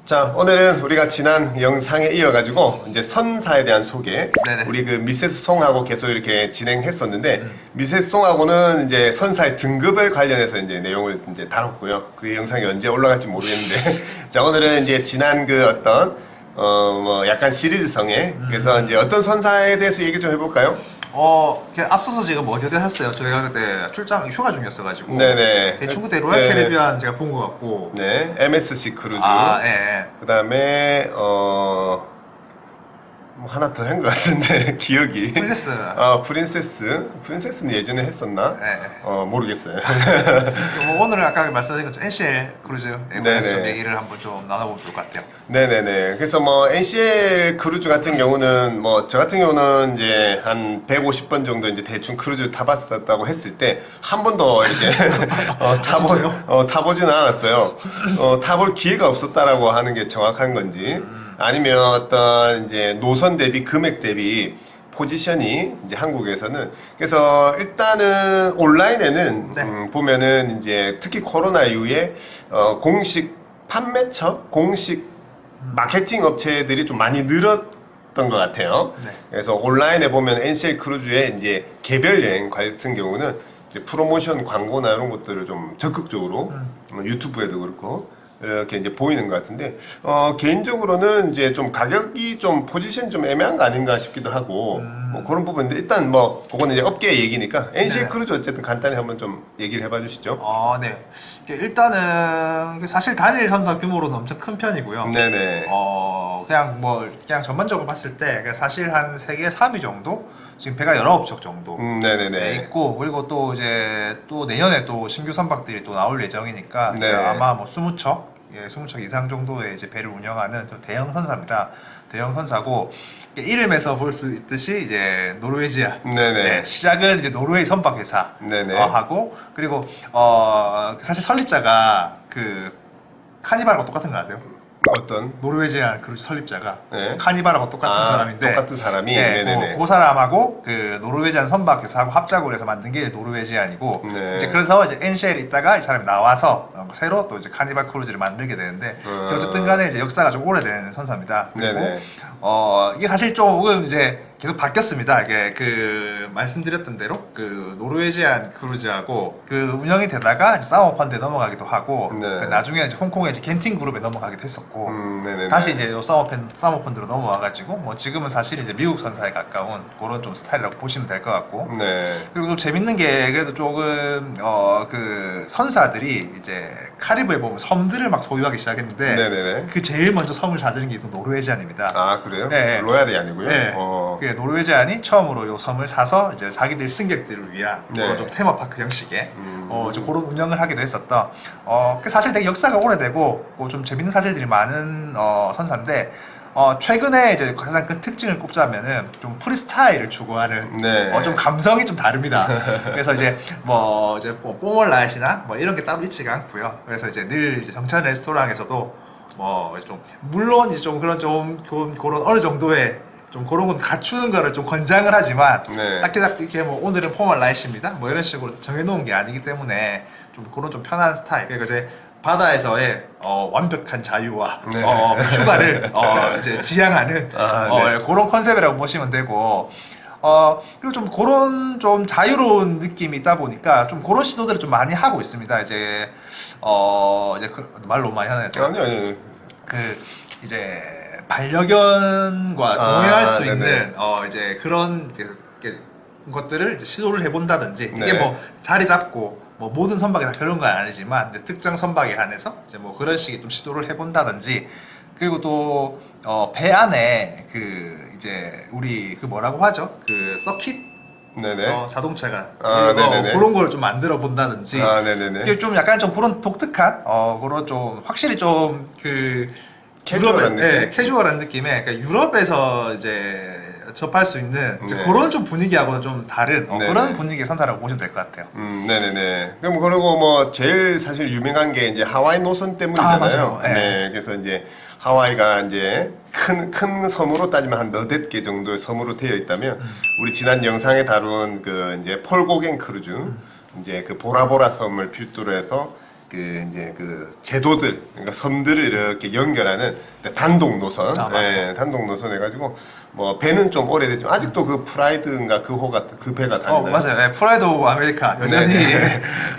자, 오늘은 우리가 지난 영상에 이어가지고 이제 선사에 대한 소개. 네네. 우리 그 미세스 송하고 계속 이렇게 진행했었는데 미세스 송하고는 이제 선사의 등급을 관련해서 이제 내용을 이제 다뤘고요. 그 영상이 언제 올라갈지 모르겠는데 자, 오늘은 이제 지난 그 어떤 뭐 약간 시리즈성에 그래서 이제 어떤 선사에 대해서 얘기 좀 해볼까요? 앞서서 제가 뭐 어디 하셨어요? 저희가 그때 출장 휴가 중이었어가지고. 네네. 대충 그때 로얄 네. 캐리비안 제가 본 것 같고. 네, MSC 크루즈. 예. 그 다음에 뭐 하나 더 한 것 같은데 기억이. 프린세스. 프린세스는 예전에 했었나? 네. 모르겠어요. 뭐 오늘은 아까 말씀하신 것처럼 NCL 크루즈에 관해서 좀 네네. 얘기를 한번 좀 나눠보면 좋을 것 같아요. 네네네. 그래서 뭐 NCL 크루즈 같은 경우는 뭐 저 같은 경우는 이제 한 150번 정도 이제 대충 크루즈 타봤었다고 했을 때 한 번도 이제 타보지는 않았어요. 타볼 기회가 없었다라고 하는 게 정확한 건지 아니면 어떤 이제 노선 대비 금액 대비 포지션이 이제 한국에서는 그래서 일단은 온라인에는 네. 보면은 이제 특히 코로나 이후에 공식 판매처, 공식 마케팅 업체들이 좀 많이 늘었던 것 같아요. 네. 그래서 온라인에 보면 NCL 크루즈의 이제 개별 여행 같은 경우는 이제 프로모션 광고나 이런 것들을 좀 적극적으로 유튜브에도 그렇고 이렇게 이제 보이는 것 같은데 개인적으로는 이제 좀 가격이 좀 포지션이 좀 애매한 거 아닌가 싶기도 하고 뭐 그런 부분인데 일단 뭐 그거는 이제 업계 얘기니까 NCL 네네. 크루즈 어쨌든 간단히 한번 좀 얘기를 해봐 주시죠. 네. 일단은 사실 단일 선사 규모로는 엄청 큰 편이고요. 네네. 그냥 전반적으로 봤을 때 사실 한 세계 3위 정도 지금 배가 19척 정도 네네네. 있고, 그리고 또 이제 또 내년에 또 신규 선박들이 또 나올 예정이니까 네. 이제 아마 뭐 20척, 20척 이상 정도의 이제 배를 운영하는 좀 대형 선사입니다. 대형 선사고 이름에서 볼 수 있듯이 이제 노르웨지아. 네네. 네, 시작은 이제 노르웨이 선박 회사 네네. 하고, 그리고 사실 설립자가 그 카니발하고 똑같은 거 아세요? 어떤? 노르웨지안 크루즈 설립자가 네. 카니발하고 똑같은 사람인데, 똑같은 사람이? 네, 네네네. 그 사람하고 그 노르웨지안 선박회사하고 합작을 해서 만든 게 노르웨지안이고, 네. 이제 그래서 이제 NCL에 있다가 이 사람이 나와서 새로 또 이제 카니발 크루즈를 만들게 되는데, 어쨌든 간에 이제 역사가 좀 오래된 선사입니다. 그리고 네네. 이게 사실 조금 이제 계속 바뀌었습니다. 이게 그 말씀드렸던 대로 그 노르웨지안 크루즈하고 그 운영이 되다가 이제 사모펀드에 넘어가기도 하고, 네. 나중에 이제 홍콩의 이제 겐팅 그룹에 넘어가기도 했었고, 네네네. 다시 이제 요 사모펀드로 넘어와가지고 뭐 지금은 사실 이제 미국 선사에 가까운 그런 좀 스타일이라고 보시면 될 것 같고, 네. 그리고 또 재밌는 게 그래도 조금 그 선사들이 이제 카리브에 보면 섬들을 막 소유하기 시작했는데, 네네네. 그 제일 먼저 섬을 사들인 게 또 노르웨지안입니다. 아, 그래요? 네. 로얄이 아니고요? 네. 어. 그게 노르웨지안이 처음으로 요 섬을 사서 이제 자기들 승객들을 위한 네. 그런 좀 테마파크 형식의 좀 그런 운영을 하기도 했었던, 그 사실 되게 역사가 오래되고 좀 재밌는 사실들이 많은 선사인데, 최근에 이제 가장 큰 특징을 꼽자면은 좀 프리스타일을 추구하는, 네. 좀 감성이 좀 다릅니다. 그래서 이제 뭐 뽀멀라이시나 뭐 이런 게 따로 있지가 않고요. 그래서 이제 늘 이제 정찬 레스토랑에서도 뭐 좀 물론 이제 좀 그런 어느 정도의 좀 그런 건 갖추는 거를 좀 권장을 하지만, 네. 딱히 이렇게 뭐 오늘은 포멀 라이시입니다 뭐 이런 식으로 정해놓은 게 아니기 때문에 좀 그런 좀 편한 스타일. 그러니까 이제 바다에서의 완벽한 자유와 네. 휴가를 이제 지향하는 네. 그런 컨셉이라고 보시면 되고, 그리고 좀 그런 좀 자유로운 느낌이 있다 보니까 좀 그런 시도들을 좀 많이 하고 있습니다. 이제 이제 말 너무 많이 하네요. 제가. 아니요. 그 이제 반려견과 동행할 수 네네. 있는 이제 그런 이렇게 것들을 이제 시도를 해본다든지, 이게 네. 뭐 자리 잡고 뭐 모든 선박이 다 그런 건 아니지만 이제 특정 선박에 한해서 이제 뭐 그런 식의 좀 시도를 해본다든지, 그리고 또 배 안에 그 이제 우리 그 뭐라고 하죠? 그 서킷 네네. 자동차가 네네네. 그런 걸 좀 만들어 본다든지, 네네네. 이게 좀 약간 좀 그런 독특한 그런 좀 확실히 좀 그 캐주얼한 느낌? 캐주얼한 느낌의, 그러니까 유럽에서 이제 접할 수 있는 이제 네. 그런 좀 분위기하고는 좀 다른 네네. 그런 분위기의 선사라고 보시면 될 것 같아요. 네네네. 그럼 그리고 뭐 제일 사실 유명한 게 이제 하와이 노선 때문이잖아요. 맞아요. 네. 네. 그래서 이제 하와이가 이제 큰 섬으로 따지면 한 8개 정도의 섬으로 되어 있다면 우리 지난 영상에 다룬 그 이제 폴고갱 크루즈 이제 그 보라보라 섬을 필두로 해서 이제 그 제도들, 그러니까 섬들을 이렇게 연결하는 단독 노선, 단독 노선 해가지고 뭐 배는 좀 오래됐지만 아직도 그 프라이드인가 그 호가 그 배가 다니나요? 맞아요. 네, 프라이드 오브 아메리카 여전히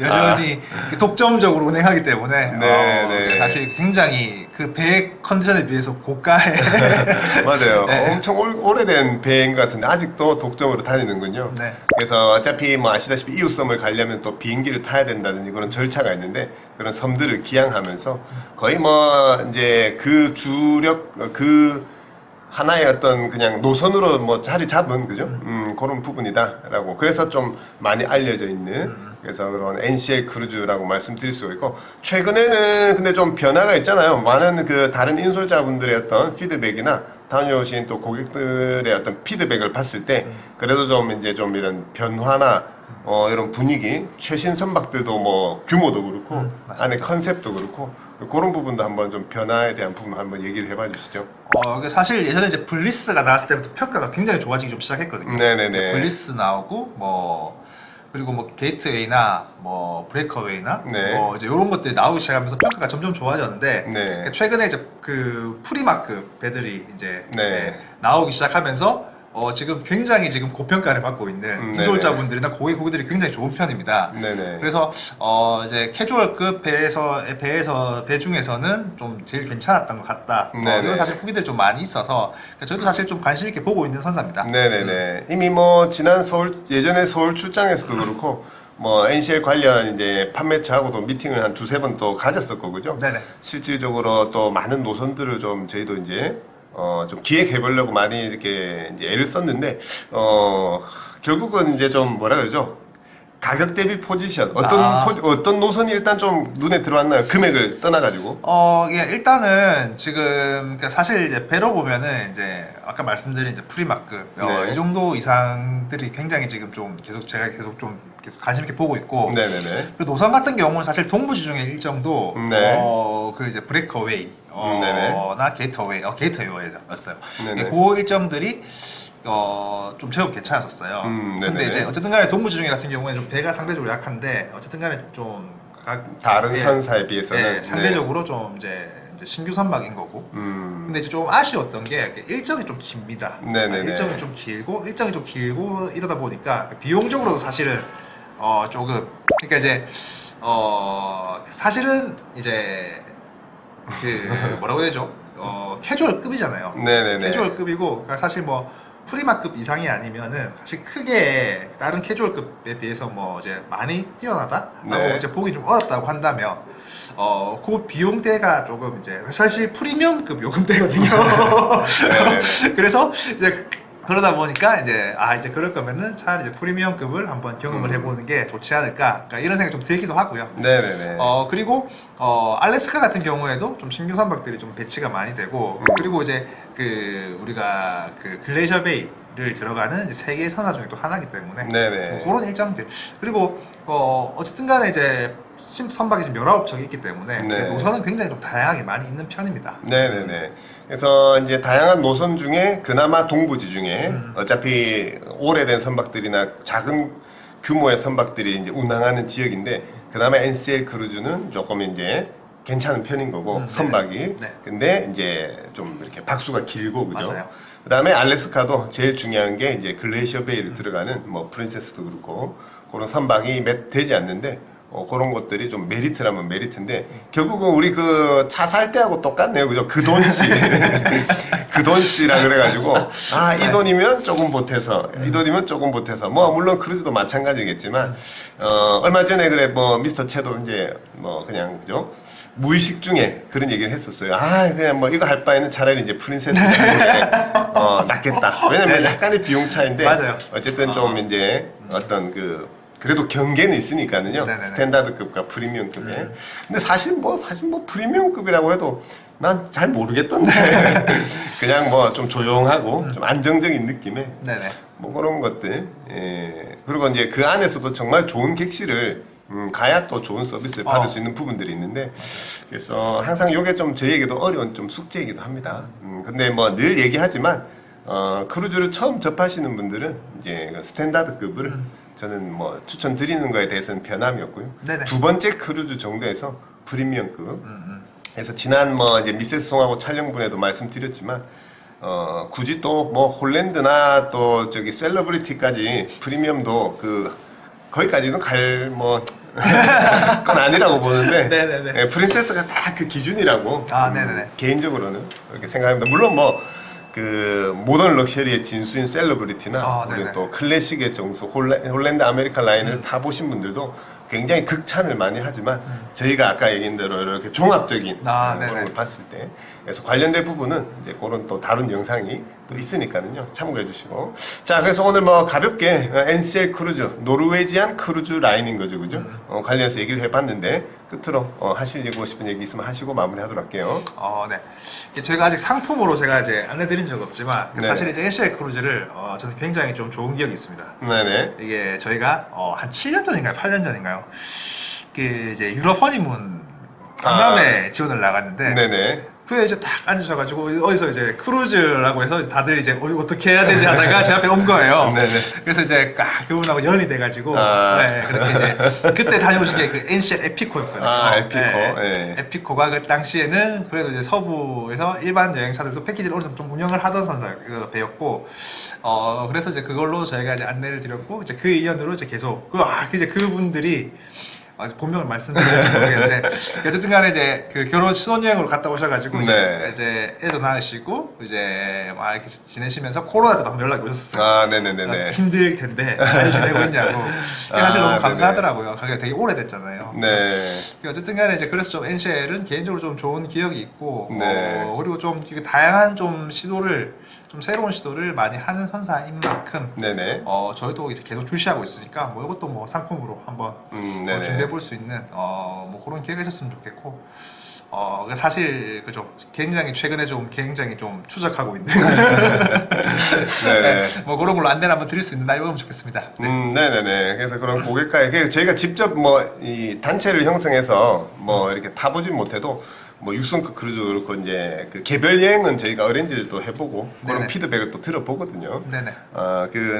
여전히 독점적으로 운행하기 때문에 사실 굉장히 그 배 컨디션에 비해서 고가의 맞아요. 엄청 오래된 배인 것 같은데 아직도 독점으로 다니는군요. 그래서 어차피 뭐 아시다시피 이웃섬을 가려면 또 비행기를 타야 된다든지 그런 절차가 있는데 그런 섬들을 기항하면서 거의 뭐 이제 그 주력 그 하나의 어떤 그냥 노선으로 뭐 자리 잡은 그죠? 그런 부분이다라고 그래서 좀 많이 알려져 있는 그래서 그런 NCL 크루즈라고 말씀드릴 수가 있고 최근에는 근데 좀 변화가 있잖아요. 많은 그 다른 인솔자분들의 어떤 피드백이나 다녀오신 또 고객들의 어떤 피드백을 봤을 때 그래도 좀 이제 좀 이런 변화나 이런 분위기 최신 선박들도 뭐 규모도 그렇고 안에 컨셉도 그렇고 그런 부분도 한번 좀 변화에 대한 부분 한번 얘기를 해봐 주시죠. 사실 예전에 이제 블리스가 나왔을 때부터 평가가 굉장히 좋아지기 좀 시작했거든요. 네네네. 블리스 나오고 그리고 뭐 게이트웨이나 뭐 브레이커웨이나 뭐 이제 이런 것들이 나오기 시작하면서 평가가 점점 좋아졌는데 최근에 이제 그 프리마크 배들이 이제 나오기 시작하면서 지금 굉장히 지금 고평가를 받고 있는 인솔자분들이나 고객들이 굉장히 좋은 편입니다. 그래서 이제 캐주얼급 배 중에서는 좀 제일 괜찮았던 것 같다. 그리고 사실 후기들이 좀 많이 있어서 저희도 사실 좀 관심 있게 보고 있는 선사입니다. 이미 뭐 지난 예전에 서울 출장에서도 그렇고 뭐 NCL 관련 이제 판매처하고도 미팅을 한 두세 번 또 가졌었고 그죠? 실질적으로 또 많은 노선들을 좀 저희도 이제 좀 기획해보려고 많이 이렇게 이제 애를 썼는데, 결국은 이제 좀 뭐라 그러죠? 가격 대비 포지션. 어떤 노선이 일단 좀 눈에 들어왔나요? 금액을 떠나가지고. 일단은 지금, 그러니까 사실 이제 배로 보면은 이제 아까 말씀드린 이제 프리마크, 이 정도 이상들이 굉장히 지금 좀 제가 계속 관심 있게 보고 있고. 그리고 노선 같은 경우는 사실 동부지중해 일정도, 그 이제 브레이커웨이, 나 게이트웨이였어요. 그 일정들이 좀 제법 괜찮았었어요. 근데 이제 어쨌든 간에 동부지중해 같은 경우에는 좀 배가 상대적으로 약한데 어쨌든 간에 좀 다른 선사에 비해서는 상대적으로 좀 이제 신규 선박인 거고. 근데 이제 좀 아쉬웠던 게 일정이 좀 깁니다. 일정이 좀 길고 이러다 보니까 비용적으로도 사실은 조금 그러니까 이제 사실은 이제 그 뭐라고 해야 되죠? 캐주얼급이잖아요. 캐주얼급이고 그러니까 사실 뭐 프리마급 이상이 아니면은 사실 크게 다른 캐주얼급에 비해서 뭐 이제 많이 뛰어나다라고 이제 보기 좀 어렵다고 한다면 그 비용대가 조금 이제 사실 프리미엄급 요금대거든요. 그래서 이제 그러다 보니까 이제 이제 그럴 거면은 차라리 이제 프리미엄급을 한번 경험을 해보는 게 좋지 않을까 그러니까 이런 생각이 좀 들기도 하고요. 그리고 알래스카 같은 경우에도 좀 신규 선박들이 좀 배치가 많이 되고 그리고 이제 그 우리가 그 글레이셔 베이를 들어가는 세계의 선화 중에 또 하나이기 때문에 뭐 그런 일정들 그리고 어쨌든간에 이제 선박이 지금 19척이 있기 때문에 노선은 굉장히 좀 다양하게 많이 있는 편입니다. 그래서 이제 다양한 노선 중에 그나마 동부지중해 어차피 오래된 선박들이나 작은 규모의 선박들이 이제 운항하는 지역인데 그나마 NCL 크루즈는 조금 이제 괜찮은 편인 거고 선박이 근데 이제 좀 이렇게 박수가 길고 그죠? 그 다음에 알래스카도 제일 중요한 게 이제 글레이셔 베이를 들어가는 뭐 프린세스도 그렇고 그런 선박이 몇 되지 않는데 그런 것들이 좀 메리트라면 메리트인데 결국은 우리 그 차 살 때하고 똑같네요 그죠? 그 돈씨 그 돈씨라 그래가지고 이 돈이면 조금 보태서 이 돈이면 조금 보태서 뭐 물론 크루즈도 마찬가지겠지만 얼마 전에 그래 뭐 미스터 채도 이제 뭐 그냥 그죠? 무의식 중에 그런 얘기를 했었어요. 그냥 뭐 이거 할 바에는 차라리 이제 프린세스가 낫겠다. 왜냐면 약간의 비용 차인데 어쨌든 좀 이제 어떤 그래도 경계는 있으니까는요. 스탠다드급과 프리미엄급에. 근데 사실 뭐 프리미엄급이라고 해도 난 잘 모르겠던데. 그냥 뭐 좀 조용하고 좀 안정적인 느낌의 뭐 그런 것들. 그리고 이제 그 안에서도 정말 좋은 객실을 가야 또 좋은 서비스를 받을 수 있는 부분들이 있는데 그래서 항상 요게 좀 저희에게도 어려운 좀 숙제이기도 합니다. 근데 뭐 늘 얘기하지만 크루즈를 처음 접하시는 분들은 이제 스탠다드급을 저는 뭐 추천드리는 거에 대해서는 변함이 없고요. 네네. 두 번째 크루즈 정도에서 프리미엄급. 그래서 지난 뭐 이제 미세스 송하고 촬영분에도 말씀드렸지만 굳이 또 뭐 홀랜드나 또 저기 셀러브리티까지 프리미엄도 그 거기까지는 갈 뭐 건 아니라고 보는데 네네네. 예, 프린세스가 딱 그 기준이라고 네네네. 개인적으로는 그렇게 생각합니다. 물론 뭐 그 모던 럭셔리의 진수인 셀러브리티나 우리 네네. 또 클래식의 정수 홀랜드 아메리칸 라인을 타보신 분들도 굉장히 극찬을 많이 하지만 저희가 아까 얘기한 대로 이렇게 종합적인 그런 네네. 걸 봤을 때 그래서 관련된 부분은 이제 그런 또 다른 영상이 또 있으니까요 참고해 주시고 자 그래서 오늘 뭐 가볍게 NCL 크루즈 노르웨지안 크루즈 라인인 거죠 그죠 관련해서 얘기를 해봤는데 끝으로 하시고 싶은 얘기 있으면 하시고 마무리하도록 할게요. 네. 이게 저희가 아직 상품으로 제가 이제 안내드린 적 없지만 네. 사실 이제 NCL 크루즈를 저는 굉장히 좀 좋은 기억이 있습니다. 네네. 이게 저희가 한 7년 전인가요? 8년 전인가요? 그 이제 유럽 허니문 강남에 지원을 나갔는데 네네. 그에 이제 딱 앉으셔가지고 어디서 이제 크루즈라고 해서 다들 이제 어떻게 해야 되지 하다가 제 앞에 온 거예요. 네네. 그래서 이제 그분하고 연이 돼가지고 네, 그렇게 이제 그때 다녀오신 게 그 NCL 에피코였거든요. 에피코. 네. 예. 에피코가 그 당시에는 그래도 이제 서부에서 일반 여행사들도 패키지를 어느 정도 좀 운영을 하던 배였고 그래서 이제 그걸로 저희가 이제 안내를 드렸고 이제 그 인연으로 이제 계속 이제 그분들이 본명을 말씀드릴지 모르겠는데 어쨌든 간에 이제 그 결혼 신혼여행으로 갔다 오셔가지고 네. 이제 애도 낳으시고 이제 막 이렇게 지내시면서 코로나 때도 한번 연락이 오셨어요. 네네네네. 힘들 텐데 잘 지내고 있냐고. 사실 너무 네네. 감사하더라고요. 그게 되게 오래됐잖아요. 네. 어쨌든 간에 이제 그래서 좀 NCL은 개인적으로 좀 좋은 기억이 있고 네. 그리고 좀 이게 다양한 좀 새로운 시도를 많이 하는 선사인 만큼 네네. 저희도 이제 계속 출시하고 있으니까 뭐 이것도 뭐 상품으로 한번 네네. 준비해 볼 수 있는 뭐 그런 기회가 있었으면 좋겠고 사실 그죠 굉장히 최근에 좀 굉장히 좀 추적하고 있는 네네. 뭐 그런 걸로 안내를 한번 드릴 수 있는 날이 오면 좋겠습니다. 네. 네네네. 그래서 그런 고객과에게 저희가 직접 뭐 이 단체를 형성해서 뭐 이렇게 타보진 못해도 뭐 육성급 크루즈 그렇고 이제 그 개별 여행은 저희가 어렌지를 해보고 그런 네네. 피드백을 또 들어보거든요. 네네.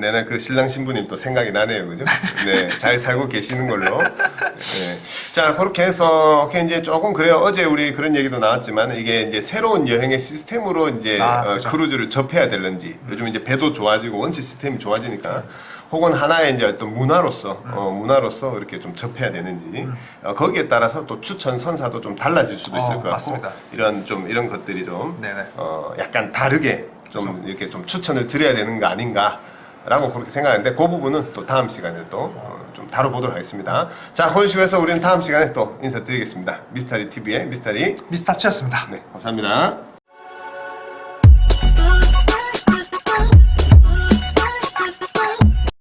내내 그 신랑 신부님 또 생각이 나네요, 그죠? 네, 잘 살고 계시는 걸로. 네. 자, 그렇게 해서 이제 조금 그래요. 어제 우리 그런 얘기도 나왔지만 이게 이제 새로운 여행의 시스템으로 이제 그렇죠. 크루즈를 접해야 될런지 요즘 이제 배도 좋아지고 원체 시스템이 좋아지니까. 혹은 하나의 이제 어떤 문화로서 이렇게 좀 접해야 되는지 거기에 따라서 또 추천 선사도 좀 달라질 수도 있을 것 같고 맞습니다. 이런 것들이 좀 네네. 약간 다르게 좀 이렇게 좀 추천을 드려야 되는 거 아닌가라고 그렇게 생각하는데 그 부분은 또 다음 시간에 또 좀 다뤄보도록 하겠습니다. 자, 호이슈에서 우리는 다음 시간에 또 인사드리겠습니다. 미스터리 TV의 미스터리 미스터치였습니다. 네, 감사합니다.